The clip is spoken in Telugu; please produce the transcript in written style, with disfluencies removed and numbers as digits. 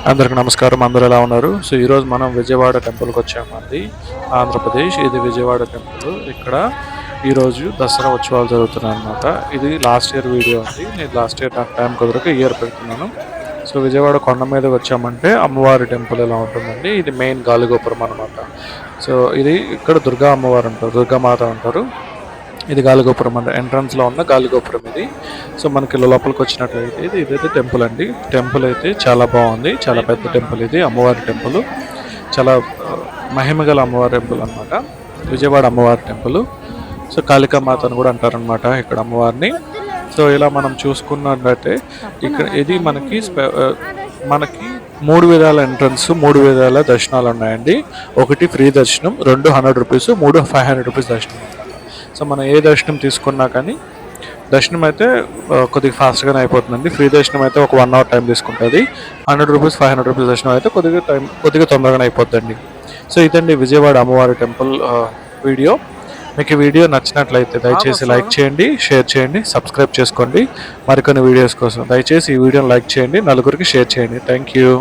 అందరికి నమస్కారం. అందరూ ఎలా ఉన్నారు? సో ఈరోజు మనం విజయవాడ టెంపుల్కి వచ్చామండి. ఆంధ్రప్రదేశ్, ఇది విజయవాడ టెంపుల్. ఇక్కడ ఈరోజు దసరా ఉత్సవాలు జరుగుతున్నాయి అన్నమాట. ఇది లాస్ట్ ఇయర్ వీడియో అండి. నేను లాస్ట్ ఇయర్ నాకు టైం కుదరక ఇయర్ పెడుతున్నాను. సో విజయవాడ కొండ మీదకి వచ్చామంటే అమ్మవారి టెంపుల్ ఎలా ఉంటుందండి. ఇది మెయిన్ గాలిగోపురం అనమాట. సో ఇది ఇక్కడ దుర్గా అమ్మవారు ఉంటారు, దుర్గామాత ఉంటారు. ఇది గాలిగోపురం అంటే ఎంట్రన్స్లో ఉన్న గాలిగోపురం ఇది. సో మనకి లోపలికి వచ్చినట్లయితే ఇదైతే టెంపుల్ అండి. టెంపుల్ అయితే చాలా బాగుంది, చాలా పెద్ద టెంపుల్. ఇది అమ్మవారి టెంపుల్, చాలా మహిమగల అమ్మవారి టెంపుల్ అనమాట. విజయవాడ అమ్మవారి టెంపుల్. సో కాళికామాత అని కూడా అంటారనమాట ఇక్కడ అమ్మవారిని. సో ఇలా మనం చూసుకున్నట్లయితే ఇక్కడ ఇది మనకి 3 విధాల ఎంట్రన్స్, 3 విధాల దర్శనాలు ఉన్నాయండి. ఒకటి ఫ్రీ దర్శనం, 2 100 రూపీస్, 3 500 రూపీస్ దర్శనం. సో మనం ఏ దర్శనం తీసుకున్నా కానీ దర్శనం అయితే కొద్దిగా ఫాస్ట్గానే అయిపోతుందండి. ఫ్రీ దర్శనం అయితే ఒక 1 అవర్ టైం తీసుకుంటుంది. 100 రూపీస్ 500 రూపీస్ దర్శనం అయితే కొద్దిగా తొందరగానే అయిపోద్దండి. సో ఇదండి విజయవాడ అమ్మవారి టెంపుల్ వీడియో. మీకు ఈ వీడియో నచ్చినట్లయితే దయచేసి లైక్ చేయండి, షేర్ చేయండి, సబ్స్క్రైబ్ చేసుకోండి. మరికొన్ని వీడియోస్ కోసం దయచేసి ఈ వీడియోని లైక్ చేయండి, నలుగురికి షేర్ చేయండి. Thank you.